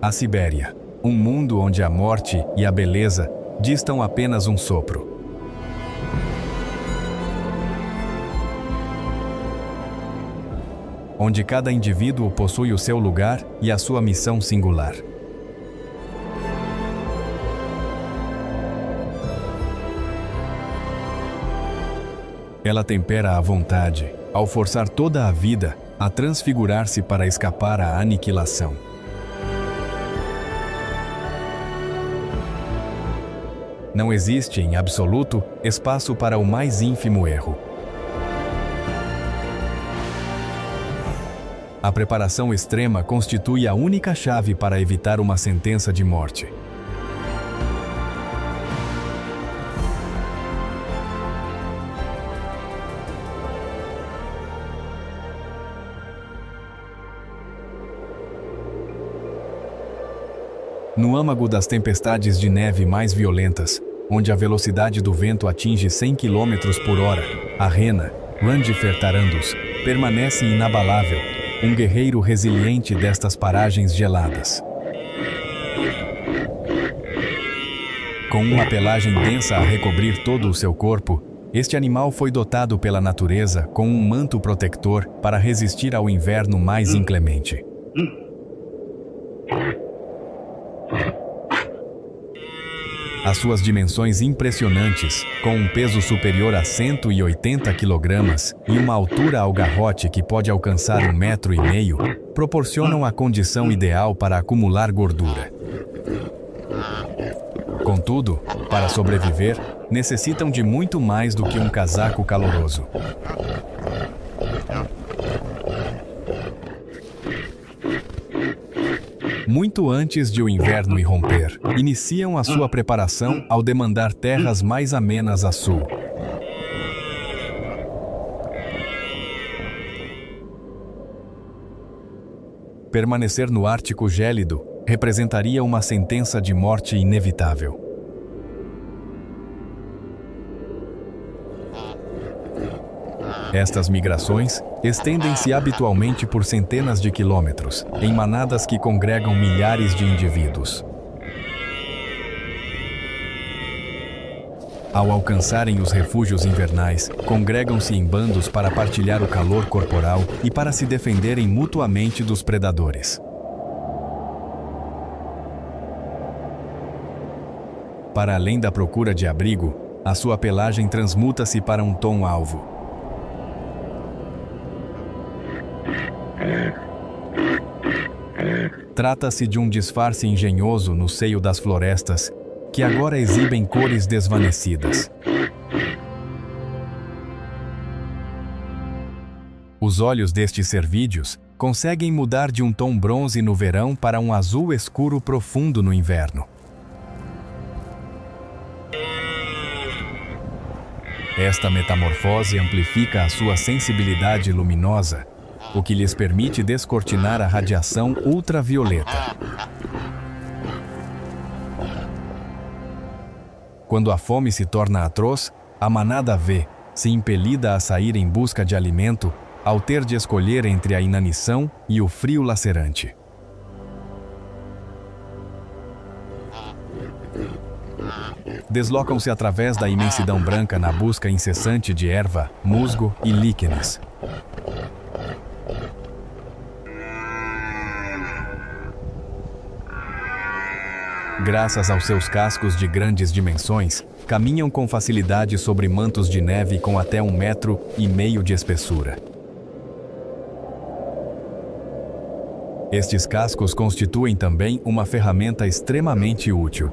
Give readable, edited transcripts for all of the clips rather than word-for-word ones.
A Sibéria, um mundo onde a morte e a beleza distam apenas um sopro. Onde cada indivíduo possui o seu lugar e a sua missão singular. Ela tempera a vontade, ao forçar toda a vida a transfigurar-se para escapar à aniquilação. Não existe, em absoluto, espaço para o mais ínfimo erro. A preparação extrema constitui a única chave para evitar uma sentença de morte. No âmago das tempestades de neve mais violentas, onde a velocidade do vento atinge 100 km por hora, a rena, Rangifer tarandus, permanece inabalável, um guerreiro resiliente destas paragens geladas. Com uma pelagem densa a recobrir todo o seu corpo, este animal foi dotado pela natureza com um manto protetor para resistir ao inverno mais inclemente. As suas dimensões impressionantes, com um peso superior a 180 kg e uma altura ao garrote que pode alcançar 1,5 m, proporcionam a condição ideal para acumular gordura. Contudo, para sobreviver, necessitam de muito mais do que um casaco caloroso. Muito antes de o inverno irromper, iniciam a sua preparação ao demandar terras mais amenas a sul. Permanecer no Ártico gélido representaria uma sentença de morte inevitável. Estas migrações estendem-se habitualmente por centenas de quilômetros, em manadas que congregam milhares de indivíduos. Ao alcançarem os refúgios invernais, congregam-se em bandos para partilhar o calor corporal e para se defenderem mutuamente dos predadores. Para além da procura de abrigo, a sua pelagem transmuta-se para um tom alvo. Trata-se de um disfarce engenhoso no seio das florestas, que agora exibem cores desvanecidas. Os olhos destes cervídeos conseguem mudar de um tom bronze no verão para um azul escuro profundo no inverno. Esta metamorfose amplifica a sua sensibilidade luminosa, o que lhes permite descortinar a radiação ultravioleta. Quando a fome se torna atroz, a manada vê-se impelida a sair em busca de alimento, ao ter de escolher entre a inanição e o frio lacerante. Deslocam-se através da imensidão branca na busca incessante de erva, musgo e líquenes. Graças aos seus cascos de grandes dimensões, caminham com facilidade sobre mantos de neve com até 1,5 m de espessura. Estes cascos constituem também uma ferramenta extremamente útil.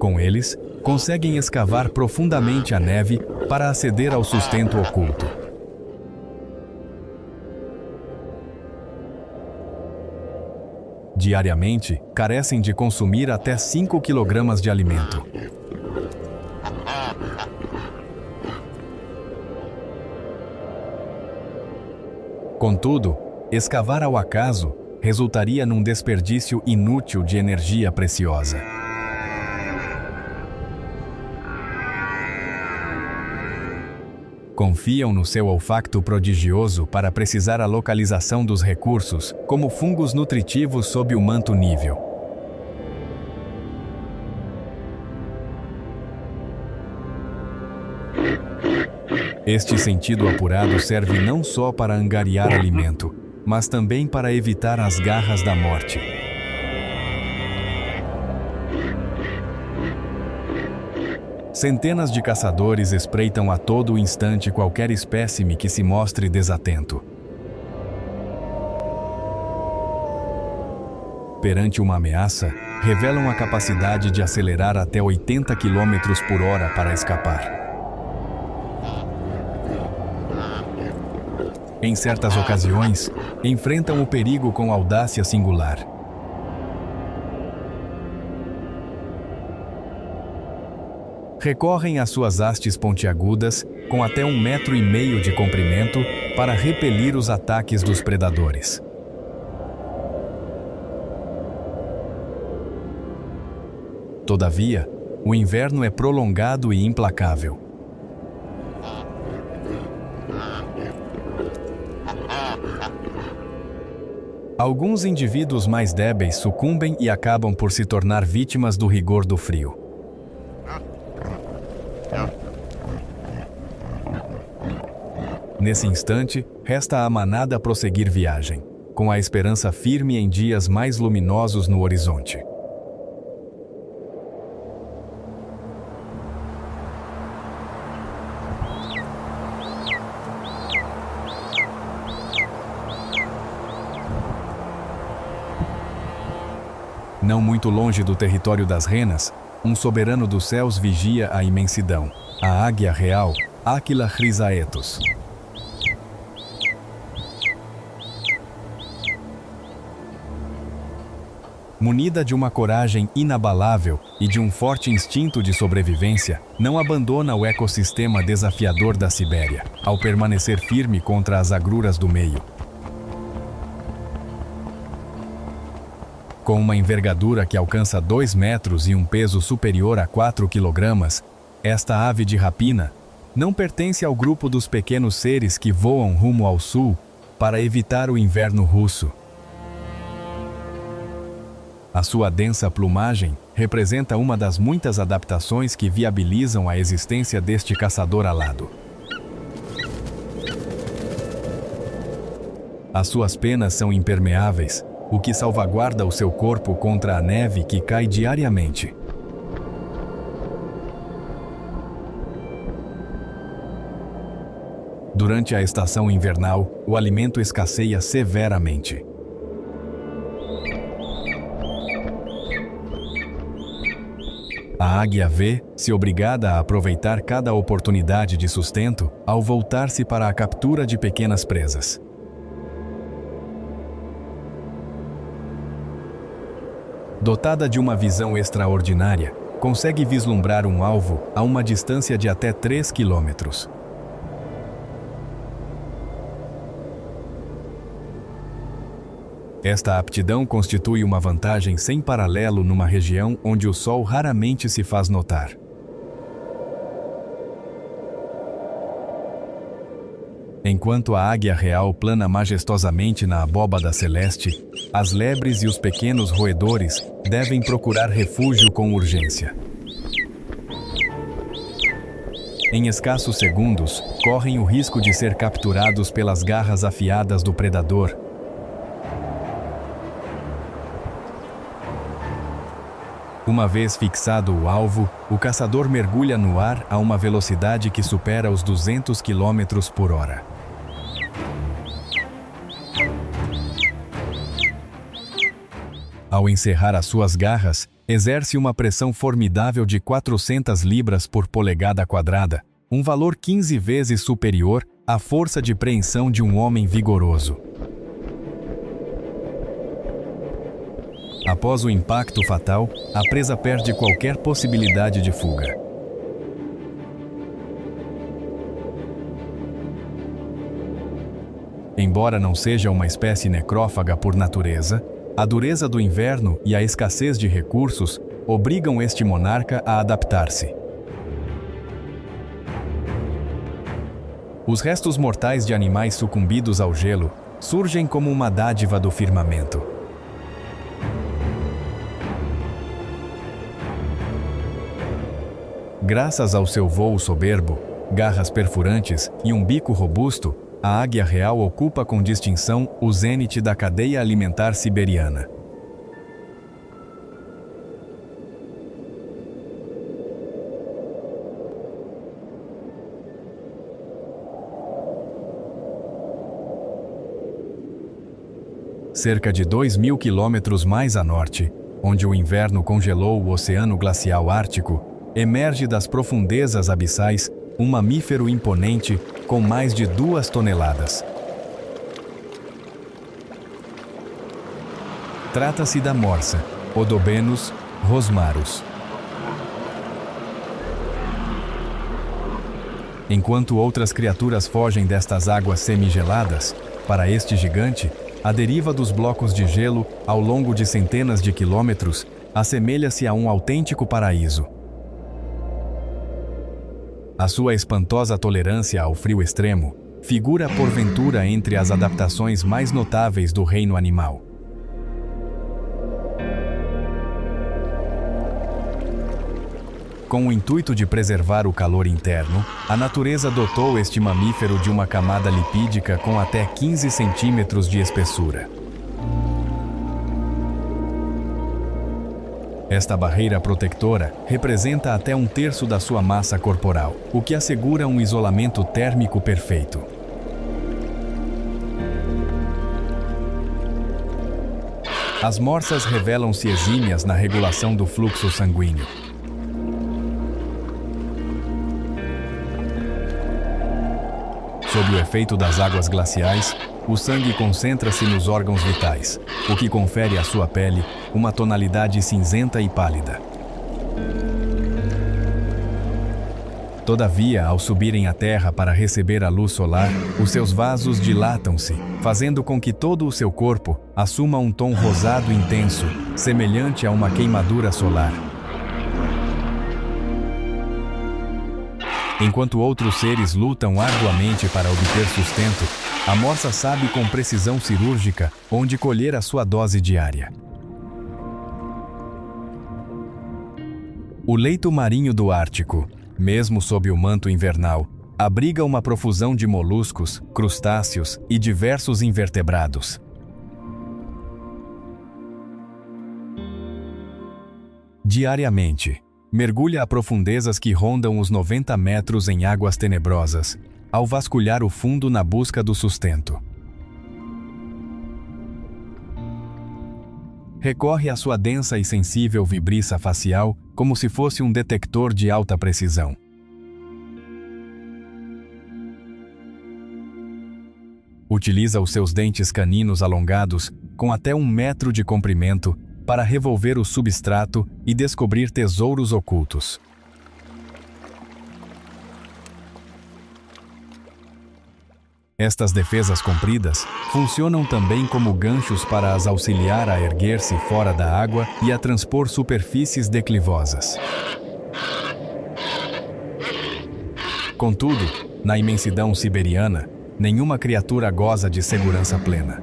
Com eles, conseguem escavar profundamente a neve para aceder ao sustento oculto. Diariamente, carecem de consumir até 5 kg de alimento. Contudo, escavar ao acaso resultaria num desperdício inútil de energia preciosa. Confiam no seu olfato prodigioso para precisar a localização dos recursos, como fungos nutritivos sob o manto nível. Este sentido apurado serve não só para angariar alimento, mas também para evitar as garras da morte. Centenas de caçadores espreitam a todo instante qualquer espécime que se mostre desatento. Perante uma ameaça, revelam a capacidade de acelerar até 80 km por hora para escapar. Em certas ocasiões, enfrentam o perigo com audácia singular. Recorrem às suas hastes pontiagudas, com até 1,5 metro de comprimento, para repelir os ataques dos predadores. Todavia, o inverno é prolongado e implacável. Alguns indivíduos mais débeis sucumbem e acabam por se tornar vítimas do rigor do frio. Nesse instante, resta à manada prosseguir viagem, com a esperança firme em dias mais luminosos no horizonte. Não muito longe do território das renas, um soberano dos céus vigia a imensidão, a águia real, Áquila chrysaetos. Munida de uma coragem inabalável e de um forte instinto de sobrevivência, não abandona o ecossistema desafiador da Sibéria, ao permanecer firme contra as agruras do meio. Com uma envergadura que alcança 2 metros e um peso superior a 4 quilogramas, esta ave de rapina não pertence ao grupo dos pequenos seres que voam rumo ao sul para evitar o inverno russo. A sua densa plumagem representa uma das muitas adaptações que viabilizam a existência deste caçador alado. As suas penas são impermeáveis, o que salvaguarda o seu corpo contra a neve que cai diariamente. Durante a estação invernal, o alimento escasseia severamente. A águia vê-se obrigada a aproveitar cada oportunidade de sustento ao voltar-se para a captura de pequenas presas. Dotada de uma visão extraordinária, consegue vislumbrar um alvo a uma distância de até 3 quilômetros. Esta aptidão constitui uma vantagem sem paralelo numa região onde o sol raramente se faz notar. Enquanto a águia real plana majestosamente na abóbada celeste, as lebres e os pequenos roedores devem procurar refúgio com urgência. Em escassos segundos, correm o risco de ser capturados pelas garras afiadas do predador. Uma vez fixado o alvo, o caçador mergulha no ar a uma velocidade que supera os 200 km por hora. Ao encerrar as suas garras, exerce uma pressão formidável de 400 libras por polegada quadrada, um valor 15 vezes superior à força de preensão de um homem vigoroso. Após o impacto fatal, a presa perde qualquer possibilidade de fuga. Embora não seja uma espécie necrófaga por natureza, a dureza do inverno e a escassez de recursos obrigam este monarca a adaptar-se. Os restos mortais de animais sucumbidos ao gelo surgem como uma dádiva do firmamento. Graças ao seu voo soberbo, garras perfurantes e um bico robusto, a águia real ocupa com distinção o zênite da cadeia alimentar siberiana. Cerca de 2.000 quilômetros mais a norte, onde o inverno congelou o Oceano Glacial Ártico, emerge das profundezas abissais um mamífero imponente com mais de 2 toneladas. Trata-se da morsa, Odobenus rosmarus. Enquanto outras criaturas fogem destas águas semigeladas, para este gigante, a deriva dos blocos de gelo, ao longo de centenas de quilômetros, assemelha-se a um autêntico paraíso. A sua espantosa tolerância ao frio extremo figura porventura entre as adaptações mais notáveis do reino animal. Com o intuito de preservar o calor interno, a natureza dotou este mamífero de uma camada lipídica com até 15 centímetros de espessura. Esta barreira protetora representa até 1/3 da sua massa corporal, o que assegura um isolamento térmico perfeito. As morsas revelam-se exímias na regulação do fluxo sanguíneo. Sob o efeito das águas glaciais, o sangue concentra-se nos órgãos vitais, o que confere à sua pele uma tonalidade cinzenta e pálida. Todavia, ao subirem à Terra para receber a luz solar, os seus vasos dilatam-se, fazendo com que todo o seu corpo assuma um tom rosado intenso, semelhante a uma queimadura solar. Enquanto outros seres lutam arduamente para obter sustento, a morsa sabe com precisão cirúrgica onde colher a sua dose diária. O leito marinho do Ártico, mesmo sob o manto invernal, abriga uma profusão de moluscos, crustáceos e diversos invertebrados. Diariamente, mergulha a profundezas que rondam os 90 metros em águas tenebrosas, ao vasculhar o fundo na busca do sustento. Recorre à sua densa e sensível vibriça facial como se fosse um detector de alta precisão. Utiliza os seus dentes caninos alongados, com até 1 metro de comprimento, para revolver o substrato e descobrir tesouros ocultos. Estas defesas compridas funcionam também como ganchos para as auxiliar a erguer-se fora da água e a transpor superfícies declivosas. Contudo, na imensidão siberiana, nenhuma criatura goza de segurança plena.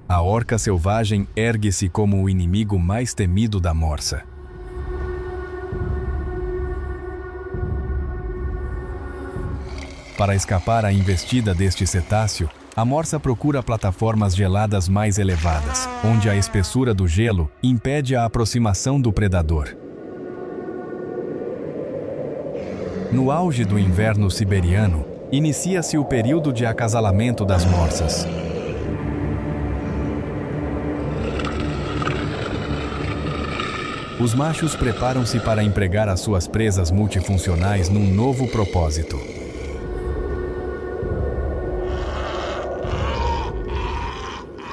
A orca selvagem ergue-se como o inimigo mais temido da morsa. Para escapar à investida deste cetáceo, a morsa procura plataformas geladas mais elevadas, onde a espessura do gelo impede a aproximação do predador. No auge do inverno siberiano, inicia-se o período de acasalamento das morsas. Os machos preparam-se para empregar as suas presas multifuncionais num novo propósito.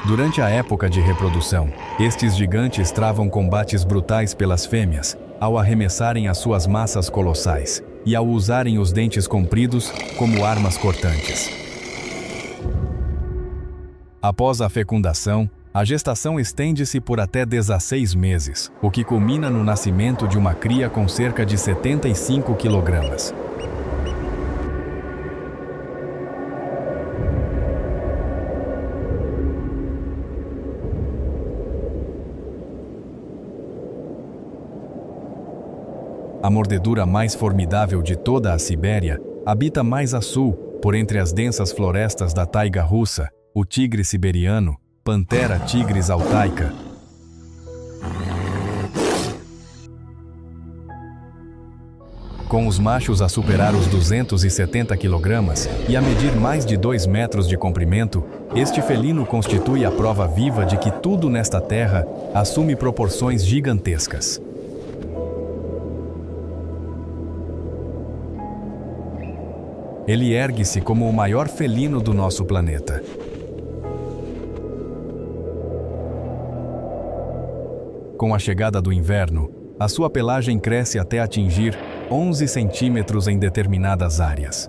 Durante a época de reprodução, estes gigantes travam combates brutais pelas fêmeas, ao arremessarem as suas massas colossais e ao usarem os dentes compridos como armas cortantes. Após a fecundação, A gestação estende-se por até 16 meses, o que culmina no nascimento de uma cria com cerca de 75 quilogramas. A mordedura mais formidável de toda a Sibéria habita mais a sul, por entre as densas florestas da taiga russa, o tigre siberiano, Panthera tigris altaica. Com os machos a superar os 270 quilogramas e a medir mais de 2 metros de comprimento, este felino constitui a prova viva de que tudo nesta terra assume proporções gigantescas. Ele ergue-se como o maior felino do nosso planeta. Com a chegada do inverno, a sua pelagem cresce até atingir 11 centímetros em determinadas áreas.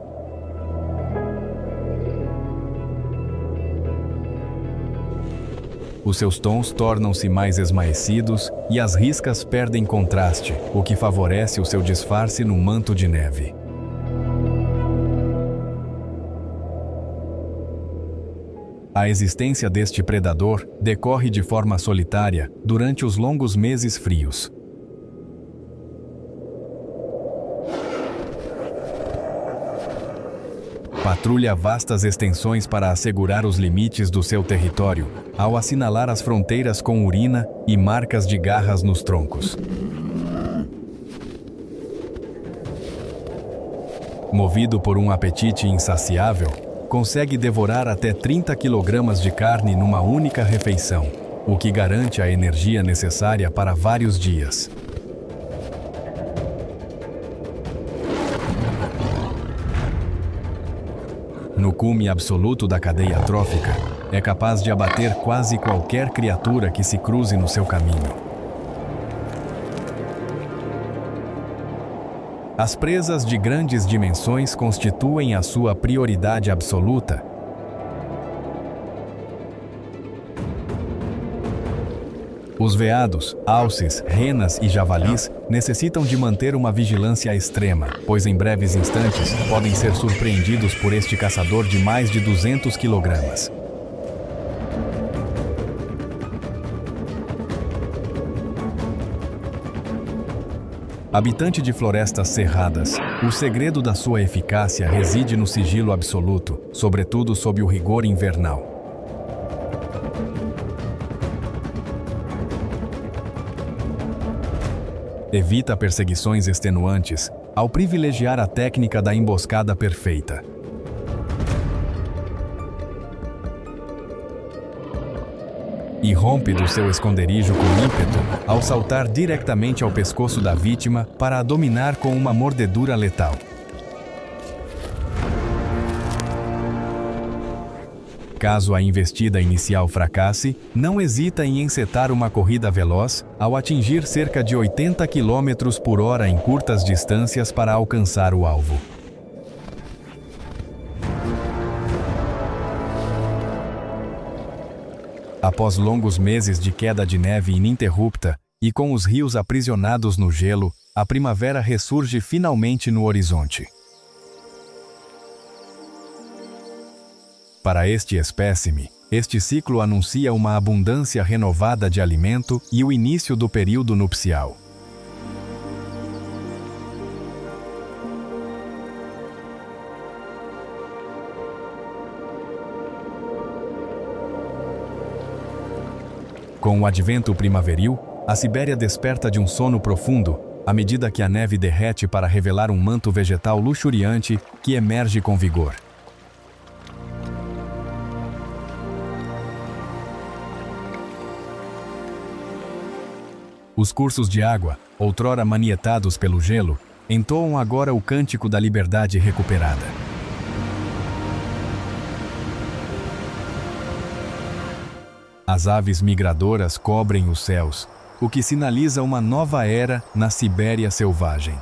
Os seus tons tornam-se mais esmaecidos e as riscas perdem contraste, o que favorece o seu disfarce no manto de neve. A existência deste predador decorre de forma solitária durante os longos meses frios. Patrulha vastas extensões para assegurar os limites do seu território, ao assinalar as fronteiras com urina e marcas de garras nos troncos. Movido por um apetite insaciável, consegue devorar até 30 quilogramas de carne numa única refeição, o que garante a energia necessária para vários dias. No cume absoluto da cadeia trófica, é capaz de abater quase qualquer criatura que se cruze no seu caminho. As presas de grandes dimensões constituem a sua prioridade absoluta. Os veados, alces, renas e javalis necessitam de manter uma vigilância extrema, pois em breves instantes podem ser surpreendidos por este caçador de mais de 200 quilogramas. Habitante de florestas cerradas, o segredo da sua eficácia reside no sigilo absoluto, sobretudo sob o rigor invernal. Evita perseguições extenuantes ao privilegiar a técnica da emboscada perfeita. E rompe do seu esconderijo com ímpeto ao saltar diretamente ao pescoço da vítima para a dominar com uma mordedura letal. Caso a investida inicial fracasse, não hesita em encetar uma corrida veloz ao atingir cerca de 80 km por hora em curtas distâncias para alcançar o alvo. Após longos meses de queda de neve ininterrupta e com os rios aprisionados no gelo, a primavera ressurge finalmente no horizonte. Para este espécime, este ciclo anuncia uma abundância renovada de alimento e o início do período nupcial. Com o advento primaveril, a Sibéria desperta de um sono profundo, à medida que a neve derrete para revelar um manto vegetal luxuriante que emerge com vigor. Os cursos de água, outrora manietados pelo gelo, entoam agora o cântico da liberdade recuperada. As aves migradoras cobrem os céus, o que sinaliza uma nova era na Sibéria selvagem.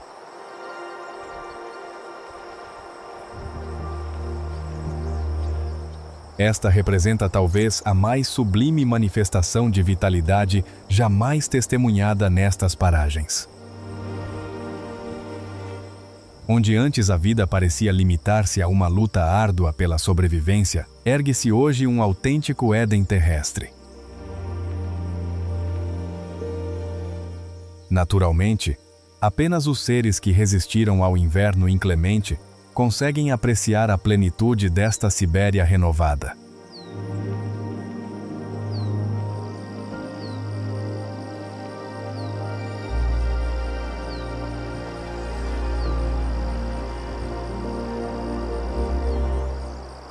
Esta representa talvez a mais sublime manifestação de vitalidade jamais testemunhada nestas paragens. Onde antes a vida parecia limitar-se a uma luta árdua pela sobrevivência, ergue-se hoje um autêntico Éden terrestre. Naturalmente, apenas os seres que resistiram ao inverno inclemente conseguem apreciar a plenitude desta Sibéria renovada.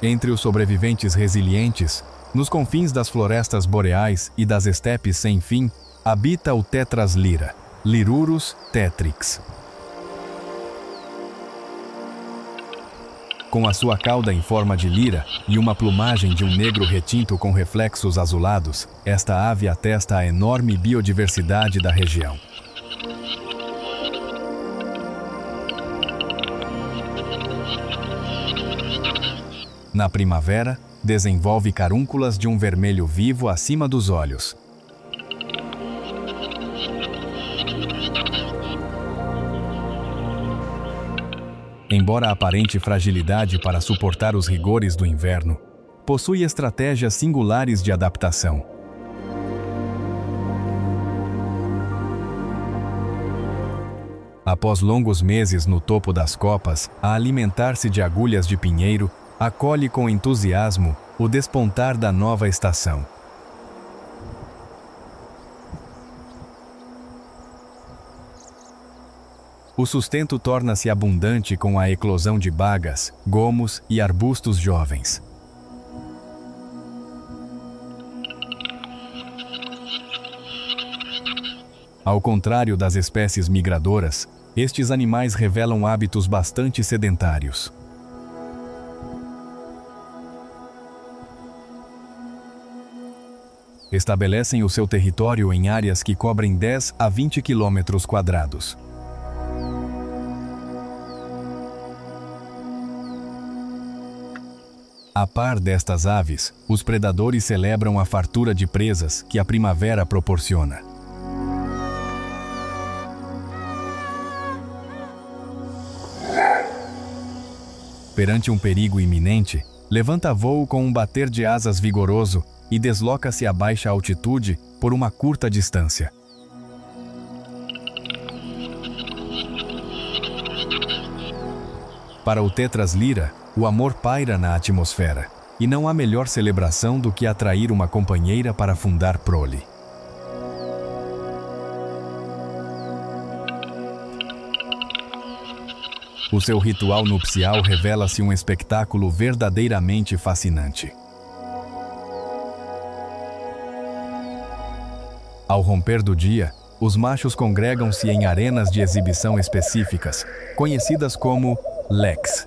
Entre os sobreviventes resilientes, nos confins das florestas boreais e das estepes sem fim, habita o Tetras lyra, Lirurus tetrix. Com a sua cauda em forma de lira e uma plumagem de um negro retinto com reflexos azulados, esta ave atesta a enorme biodiversidade da região. Na primavera, desenvolve carúnculas de um vermelho vivo acima dos olhos. Embora aparente fragilidade para suportar os rigores do inverno, possui estratégias singulares de adaptação. Após longos meses no topo das copas, a alimentar-se de agulhas de pinheiro, acolhe com entusiasmo o despontar da nova estação. O sustento torna-se abundante com a eclosão de bagas, gomos e arbustos jovens. Ao contrário das espécies migradoras, estes animais revelam hábitos bastante sedentários. Estabelecem o seu território em áreas que cobrem 10 a 20 quilômetros quadrados. A par destas aves, os predadores celebram a fartura de presas que a primavera proporciona. Perante um perigo iminente, levanta voo com um bater de asas vigoroso e desloca-se a baixa altitude por uma curta distância. Para o Tetras lyra, o amor paira na atmosfera, e não há melhor celebração do que atrair uma companheira para fundar prole. O seu ritual nupcial revela-se um espetáculo verdadeiramente fascinante. Ao romper do dia, os machos congregam-se em arenas de exibição específicas, conhecidas como leks.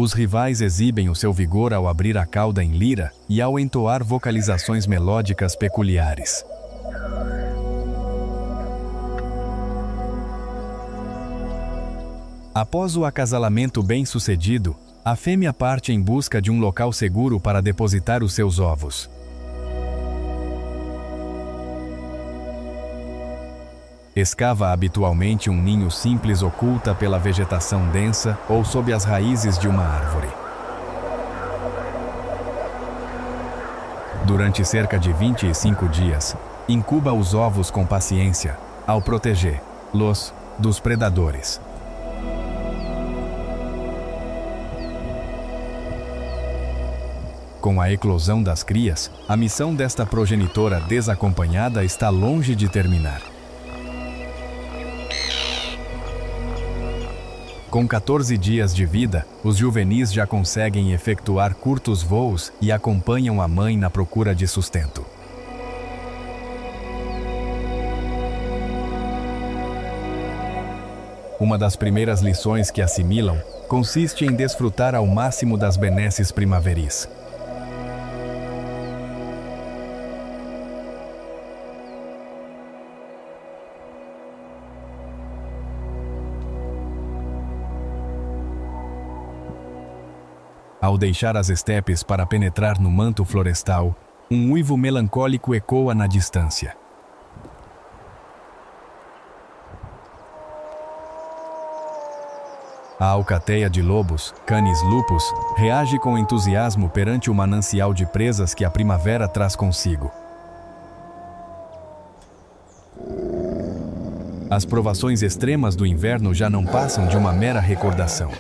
Os rivais exibem o seu vigor ao abrir a cauda em lira e ao entoar vocalizações melódicas peculiares. Após o acasalamento bem-sucedido, a fêmea parte em busca de um local seguro para depositar os seus ovos. Escava habitualmente um ninho simples oculta pela vegetação densa ou sob as raízes de uma árvore. Durante cerca de 25 dias, incuba os ovos com paciência, ao protegê-los dos predadores. Com a eclosão das crias, a missão desta progenitora desacompanhada está longe de terminar. Com 14 dias de vida, os juvenis já conseguem efetuar curtos voos e acompanham a mãe na procura de sustento. Uma das primeiras lições que assimilam consiste em desfrutar ao máximo das benesses primaveris. Ao deixar as estepes para penetrar no manto florestal, um uivo melancólico ecoa na distância. A alcateia de lobos, Canis lupus, reage com entusiasmo perante o manancial de presas que a primavera traz consigo. As provações extremas do inverno já não passam de uma mera recordação.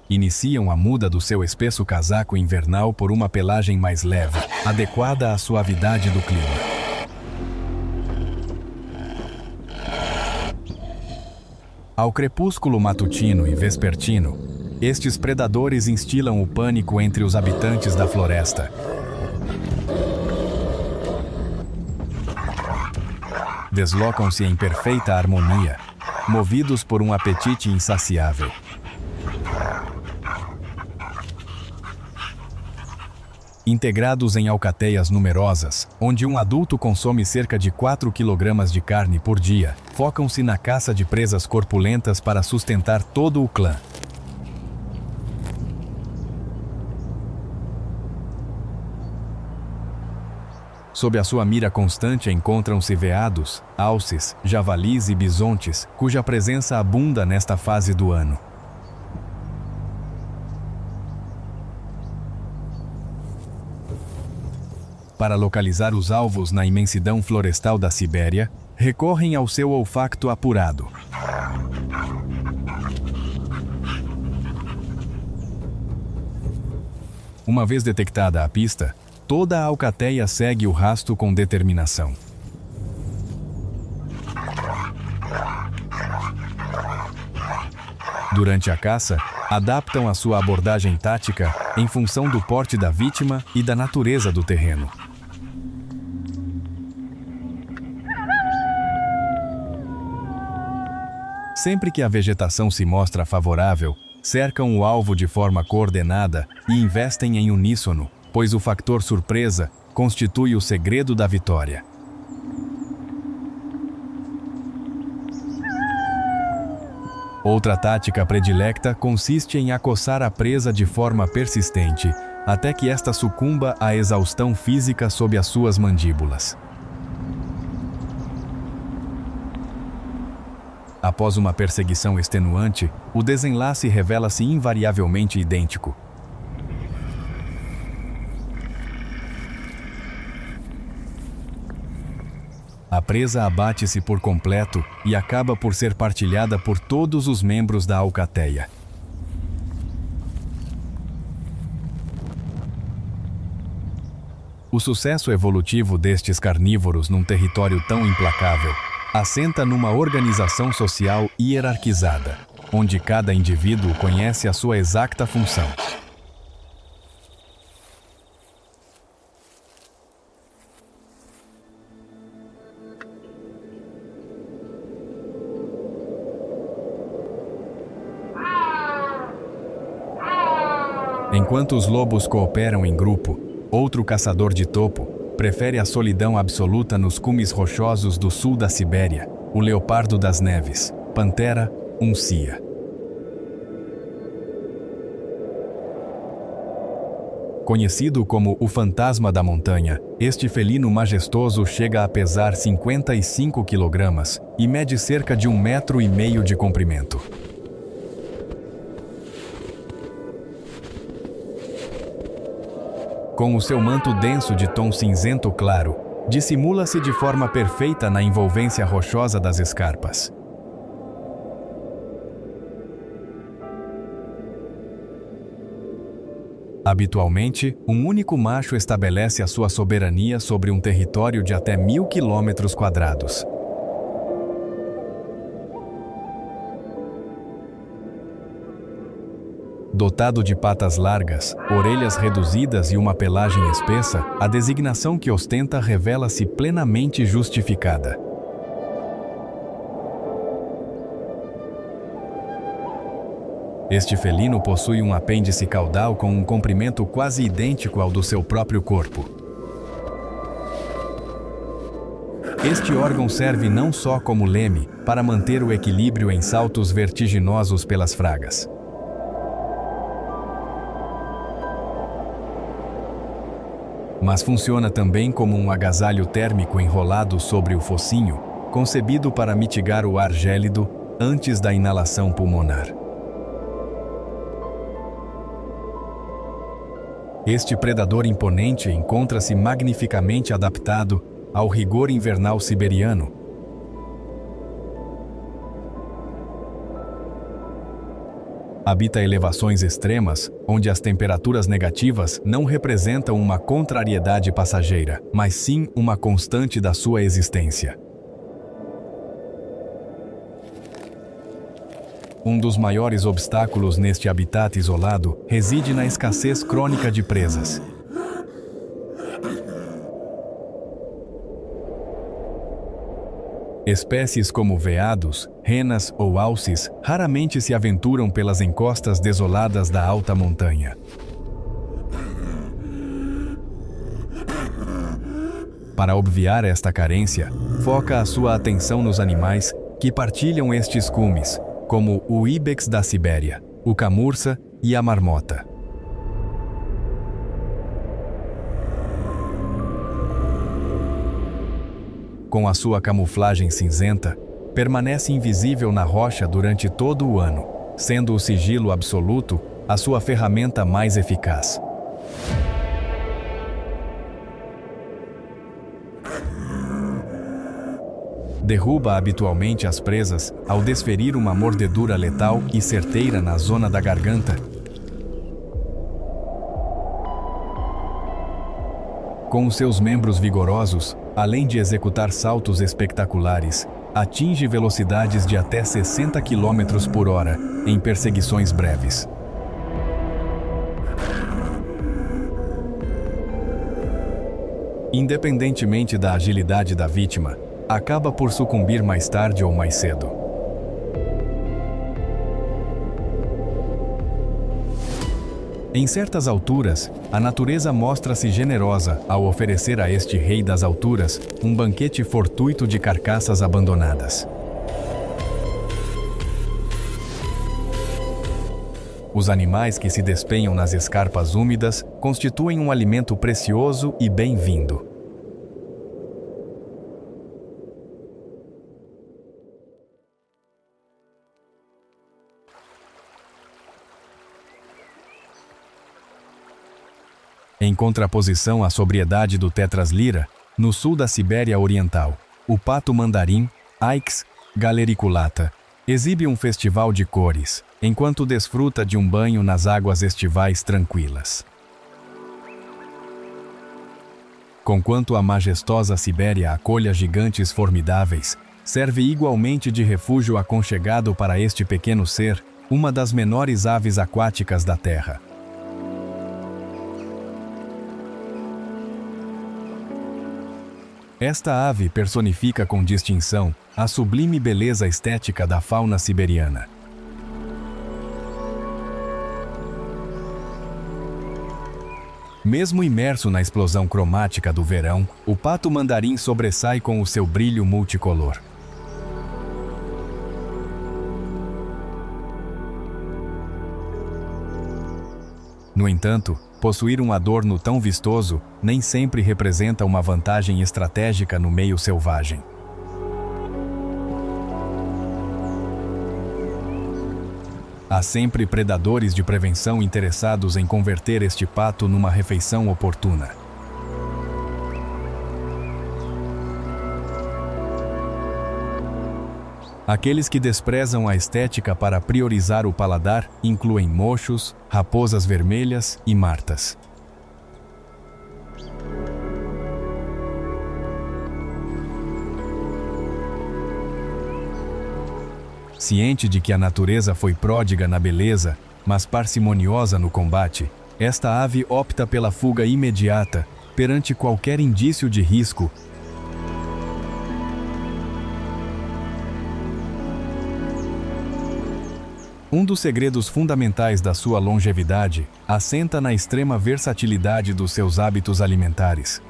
Iniciam a muda do seu espesso casaco invernal por uma pelagem mais leve, adequada à suavidade do clima. Ao crepúsculo matutino e vespertino, estes predadores instilam o pânico entre os habitantes da floresta. Deslocam-se em perfeita harmonia, movidos por um apetite insaciável. Integrados em alcateias numerosas, onde um adulto consome cerca de 4 kg de carne por dia, focam-se na caça de presas corpulentas para sustentar todo o clã. Sob a sua mira constante encontram-se veados, alces, javalis e bisontes, cuja presença abunda nesta fase do ano. Para localizar os alvos na imensidão florestal da Sibéria, recorrem ao seu olfato apurado. Uma vez detectada a pista, toda a alcateia segue o rastro com determinação. Durante a caça, adaptam a sua abordagem tática em função do porte da vítima e da natureza do terreno. Sempre que a vegetação se mostra favorável, cercam o alvo de forma coordenada e investem em uníssono, pois o fator surpresa constitui o segredo da vitória. Outra tática predilecta consiste em acossar a presa de forma persistente, até que esta sucumba à exaustão física sob as suas mandíbulas. Após uma perseguição extenuante, o desenlace revela-se invariavelmente idêntico. A presa abate-se por completo e acaba por ser partilhada por todos os membros da alcateia. O sucesso evolutivo destes carnívoros num território tão implacável assenta numa organização social hierarquizada, onde cada indivíduo conhece a sua exata função. Enquanto os lobos cooperam em grupo, outro caçador de topo prefere a solidão absoluta nos cumes rochosos do sul da Sibéria, o leopardo das neves, Panthera uncia. Conhecido como o fantasma da montanha, este felino majestoso chega a pesar 55 kg e mede cerca de 1,5 metros de comprimento. Com o seu manto denso de tom cinzento claro, dissimula-se de forma perfeita na envolvência rochosa das escarpas. Habitualmente, um único macho estabelece a sua soberania sobre um território de até 1.000 km². Dotado de patas largas, orelhas reduzidas e uma pelagem espessa, a designação que ostenta revela-se plenamente justificada. Este felino possui um apêndice caudal com um comprimento quase idêntico ao do seu próprio corpo. Este órgão serve não só como leme, para manter o equilíbrio em saltos vertiginosos pelas fragas. Mas funciona também como um agasalho térmico enrolado sobre o focinho, concebido para mitigar o ar gélido antes da inalação pulmonar. Este predador imponente encontra-se magnificamente adaptado ao rigor invernal siberiano. Habita elevações extremas, onde as temperaturas negativas não representam uma contrariedade passageira, mas sim uma constante da sua existência. Um dos maiores obstáculos neste habitat isolado reside na escassez crônica de presas. Espécies como veados, renas ou alces raramente se aventuram pelas encostas desoladas da alta montanha. Para obviar esta carência, foca a sua atenção nos animais que partilham estes cumes, como o íbex da Sibéria, o camurça e a marmota. Com a sua camuflagem cinzenta, permanece invisível na rocha durante todo o ano, sendo o sigilo absoluto a sua ferramenta mais eficaz. Derruba habitualmente as presas ao desferir uma mordedura letal e certeira na zona da garganta. Com os seus membros vigorosos, além de executar saltos espetaculares, atinge velocidades de até 60 km por hora em perseguições breves. Independentemente da agilidade da vítima, acaba por sucumbir mais tarde ou mais cedo. Em certas alturas, a natureza mostra-se generosa ao oferecer a este rei das alturas um banquete fortuito de carcaças abandonadas. Os animais que se despenham nas escarpas úmidas constituem um alimento precioso e bem-vindo. Em contraposição à sobriedade do Tetras lyra, no sul da Sibéria Oriental, o pato mandarim, Aix galericulata, exibe um festival de cores, enquanto desfruta de um banho nas águas estivais tranquilas. Conquanto a majestosa Sibéria acolha gigantes formidáveis, serve igualmente de refúgio aconchegado para este pequeno ser, uma das menores aves aquáticas da Terra. Esta ave personifica com distinção a sublime beleza estética da fauna siberiana. Mesmo imerso na explosão cromática do verão, o pato mandarim sobressai com o seu brilho multicolor. No entanto, possuir um adorno tão vistoso nem sempre representa uma vantagem estratégica no meio selvagem. Há sempre predadores de prevenção interessados em converter este pato numa refeição oportuna. Aqueles que desprezam a estética para priorizar o paladar incluem mochos, raposas vermelhas e martas. Ciente de que a natureza foi pródiga na beleza, mas parcimoniosa no combate, esta ave opta pela fuga imediata perante qualquer indício de risco. Um dos segredos fundamentais da sua longevidade assenta na extrema versatilidade dos seus hábitos alimentares.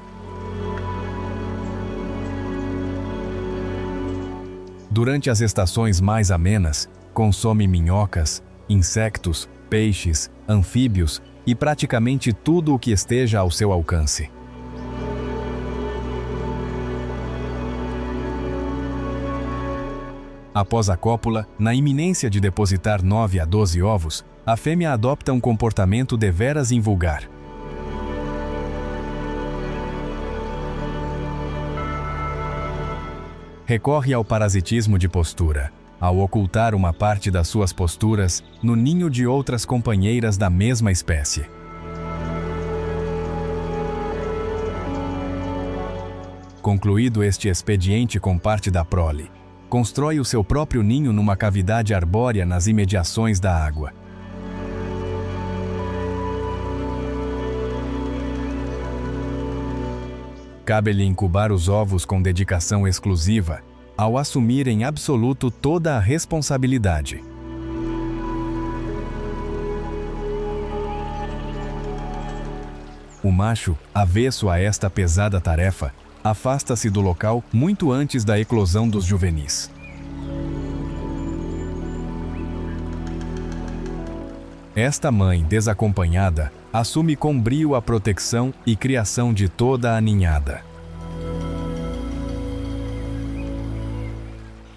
Durante as estações mais amenas, consome minhocas, insectos, peixes, anfíbios e praticamente tudo o que esteja ao seu alcance. Após a cópula, na iminência de depositar 9 a 12 ovos, a fêmea adopta um comportamento deveras invulgar. Recorre ao parasitismo de postura, ao ocultar uma parte das suas posturas no ninho de outras companheiras da mesma espécie. Concluído este expediente com parte da prole, constrói o seu próprio ninho numa cavidade arbórea nas imediações da água. Cabe-lhe incubar os ovos com dedicação exclusiva, ao assumir em absoluto toda a responsabilidade. O macho, avesso a esta pesada tarefa, afasta-se do local muito antes da eclosão dos juvenis. Esta mãe desacompanhada assume com brio a proteção e criação de toda a ninhada.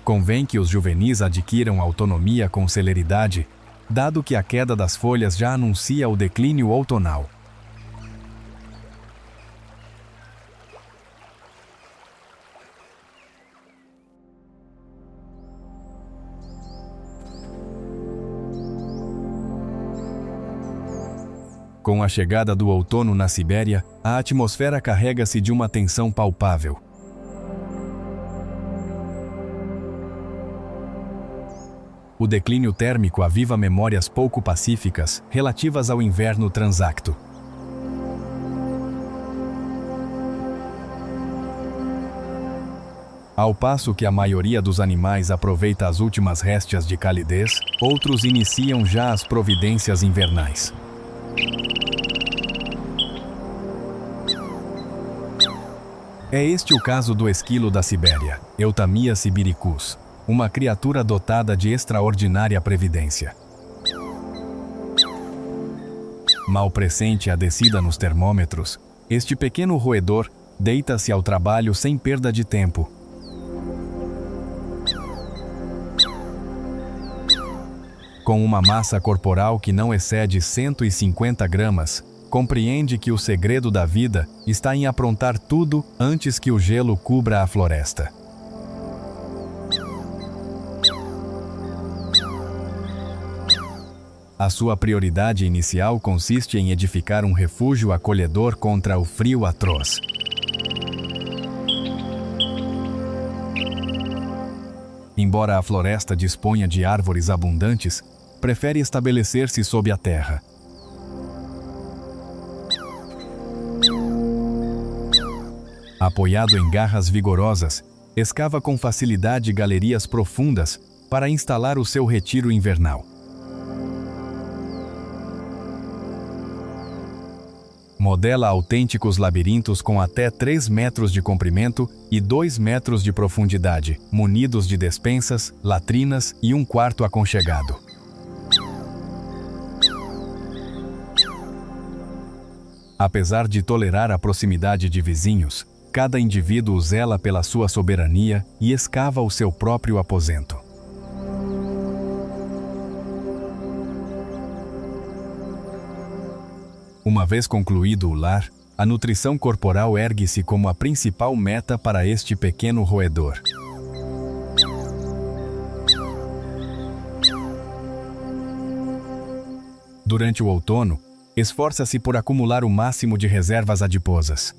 Convém que os juvenis adquiram autonomia com celeridade, dado que a queda das folhas já anuncia o declínio outonal. Com a chegada do outono na Sibéria, a atmosfera carrega-se de uma tensão palpável. O declínio térmico aviva memórias pouco pacíficas relativas ao inverno transacto. Ao passo que a maioria dos animais aproveita as últimas réstias de calidez, outros iniciam já as providências invernais. É este o caso do esquilo da Sibéria, Eutamia sibiricus, uma criatura dotada de extraordinária previdência. Mal pressente a descida nos termômetros, este pequeno roedor deita-se ao trabalho sem perda de tempo. Com uma massa corporal que não excede 150 gramas, compreende que o segredo da vida está em aprontar tudo antes que o gelo cubra a floresta. A sua prioridade inicial consiste em edificar um refúgio acolhedor contra o frio atroz. Embora a floresta disponha de árvores abundantes, prefere estabelecer-se sob a terra. Apoiado em garras vigorosas, escava com facilidade galerias profundas para instalar o seu retiro invernal. Modela autênticos labirintos com até 3 metros de comprimento e 2 metros de profundidade, munidos de despensas, latrinas e um quarto aconchegado. Apesar de tolerar a proximidade de vizinhos, cada indivíduo zela pela sua soberania e escava o seu próprio aposento. Uma vez concluído o lar, a nutrição corporal ergue-se como a principal meta para este pequeno roedor. Durante o outono, esforça-se por acumular o máximo de reservas adiposas.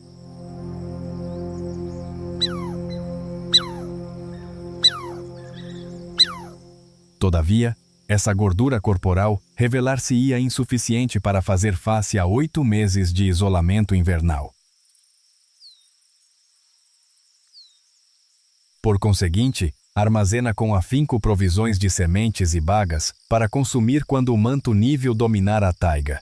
Todavia, essa gordura corporal revelar-se-ia insuficiente para fazer face a 8 meses de isolamento invernal. Por conseguinte, armazena com afinco provisões de sementes e bagas para consumir quando o manto nível dominar a taiga.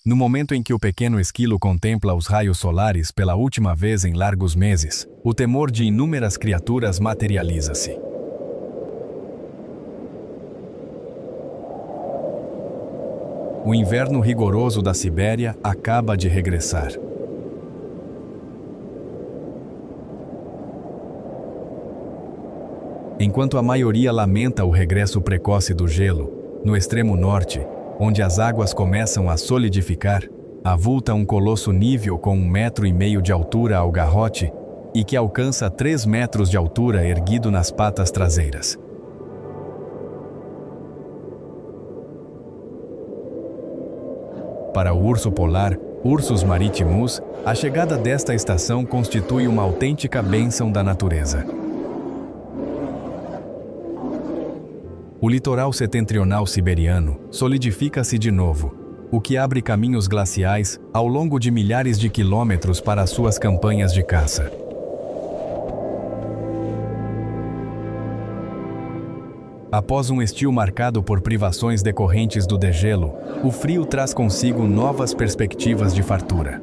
No momento em que o pequeno esquilo contempla os raios solares pela última vez em largos meses, o temor de inúmeras criaturas materializa-se. O inverno rigoroso da Sibéria acaba de regressar. Enquanto a maioria lamenta o regresso precoce do gelo, no extremo norte, onde as águas começam a solidificar, avulta um colosso nível com 1,5 metro de altura ao garrote e que alcança 3 metros de altura erguido nas patas traseiras. Para o urso polar, Ursus maritimus, a chegada desta estação constitui uma autêntica bênção da natureza. O litoral setentrional siberiano solidifica-se de novo, o que abre caminhos glaciais ao longo de milhares de quilômetros para suas campanhas de caça. Após um estio marcado por privações decorrentes do degelo, o frio traz consigo novas perspectivas de fartura.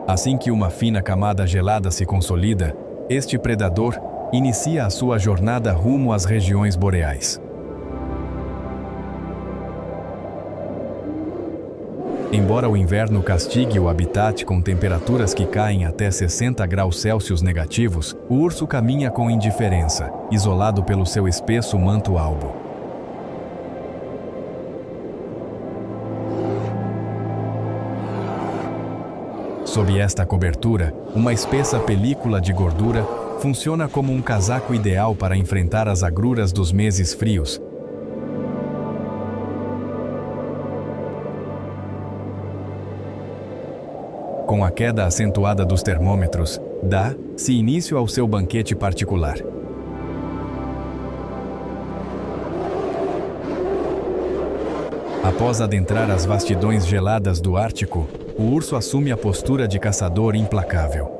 Assim que uma fina camada gelada se consolida, este predador inicia a sua jornada rumo às regiões boreais. Embora o inverno castigue o habitat com temperaturas que caem até 60 graus Celsius negativos, o urso caminha com indiferença, isolado pelo seu espesso manto albo. Sob esta cobertura, uma espessa película de gordura funciona como um casaco ideal para enfrentar as agruras dos meses frios. Com a queda acentuada dos termômetros, dá-se início ao seu banquete particular. Após adentrar as vastidões geladas do Ártico, o urso assume a postura de caçador implacável.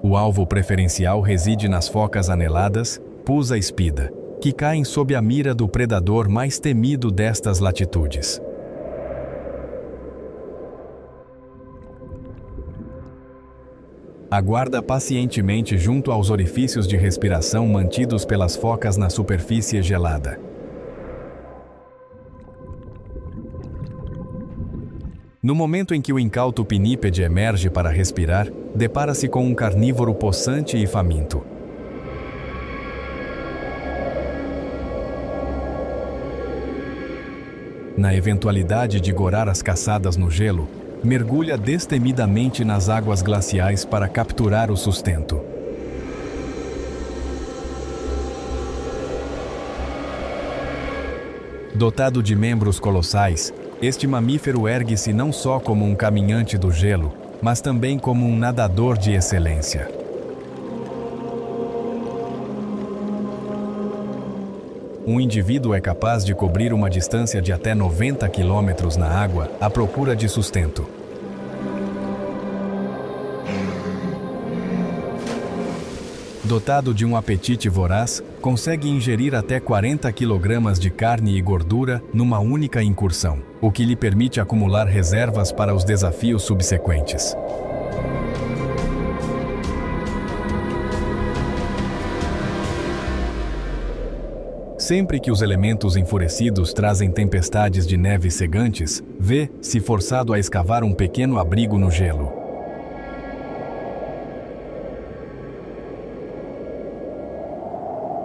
O alvo preferencial reside nas focas aneladas, Pusa espida, que caem sob a mira do predador mais temido destas latitudes. Aguarda pacientemente junto aos orifícios de respiração mantidos pelas focas na superfície gelada. No momento em que o incauto pinípede emerge para respirar, depara-se com um carnívoro possante e faminto. Na eventualidade de gorar as caçadas no gelo, mergulha destemidamente nas águas glaciais para capturar o sustento. Dotado de membros colossais, este mamífero ergue-se não só como um caminhante do gelo, mas também como um nadador de excelência. Um indivíduo é capaz de cobrir uma distância de até 90 quilômetros na água à procura de sustento. Dotado de um apetite voraz, consegue ingerir até 40 kg de carne e gordura numa única incursão, o que lhe permite acumular reservas para os desafios subsequentes. Sempre que os elementos enfurecidos trazem tempestades de neve cegantes, vê-se forçado a escavar um pequeno abrigo no gelo.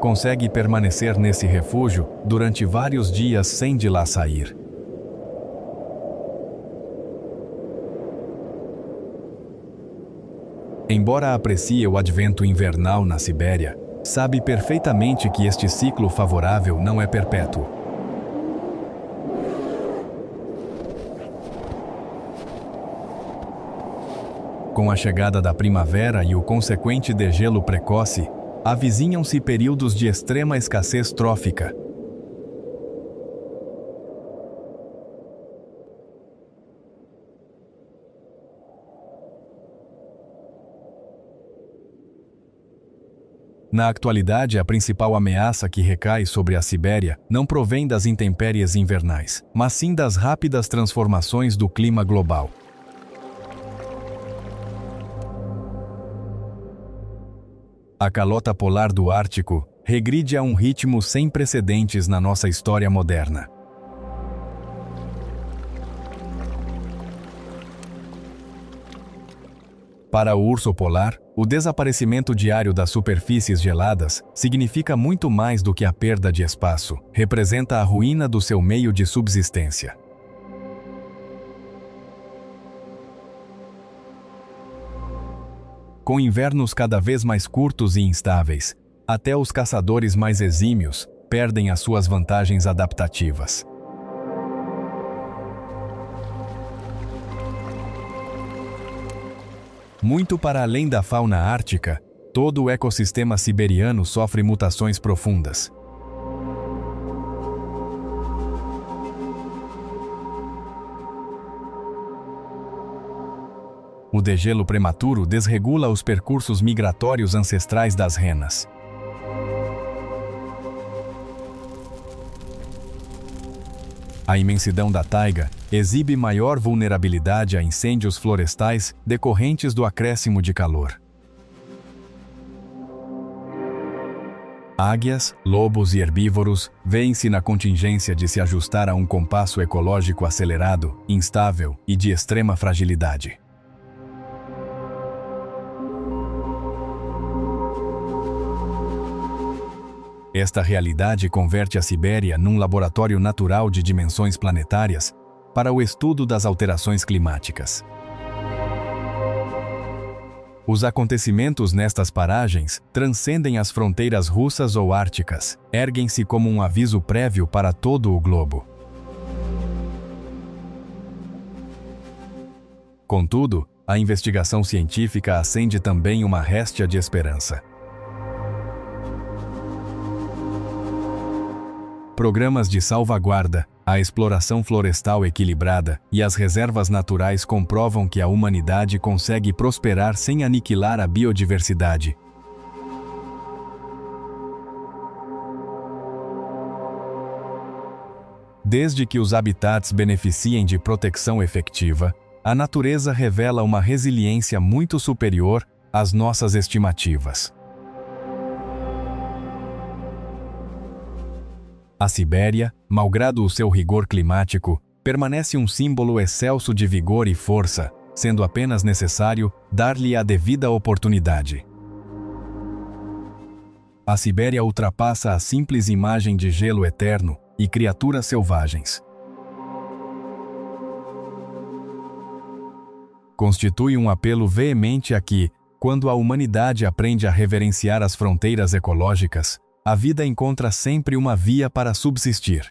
Consegue permanecer nesse refúgio durante vários dias sem de lá sair. Embora aprecie o advento invernal na Sibéria, sabe perfeitamente que este ciclo favorável não é perpétuo. Com a chegada da primavera e o consequente degelo precoce, avizinham-se períodos de extrema escassez trófica. Na atualidade, a principal ameaça que recai sobre a Sibéria não provém das intempéries invernais, mas sim das rápidas transformações do clima global. A calota polar do Ártico regride a um ritmo sem precedentes na nossa história moderna. Para o urso polar, o desaparecimento diário das superfícies geladas significa muito mais do que a perda de espaço, representa a ruína do seu meio de subsistência. Com invernos cada vez mais curtos e instáveis, até os caçadores mais exímios perdem as suas vantagens adaptativas. Muito para além da fauna ártica, todo o ecossistema siberiano sofre mutações profundas. O degelo prematuro desregula os percursos migratórios ancestrais das renas. A imensidão da taiga exibe maior vulnerabilidade a incêndios florestais decorrentes do acréscimo de calor. Águias, lobos e herbívoros veem-se na contingência de se ajustar a um compasso ecológico acelerado, instável e de extrema fragilidade. Esta realidade converte a Sibéria num laboratório natural de dimensões planetárias para o estudo das alterações climáticas. Os acontecimentos nestas paragens transcendem as fronteiras russas ou árticas, erguem-se como um aviso prévio para todo o globo. Contudo, a investigação científica acende também uma réstia de esperança. Programas de salvaguarda, a exploração florestal equilibrada e as reservas naturais comprovam que a humanidade consegue prosperar sem aniquilar a biodiversidade. Desde que os habitats beneficiem de proteção efetiva, a natureza revela uma resiliência muito superior às nossas estimativas. A Sibéria, malgrado o seu rigor climático, permanece um símbolo excelso de vigor e força, sendo apenas necessário dar-lhe a devida oportunidade. A Sibéria ultrapassa a simples imagem de gelo eterno e criaturas selvagens. Constitui um apelo veemente a que, quando a humanidade aprende a reverenciar as fronteiras ecológicas, a vida encontra sempre uma via para subsistir.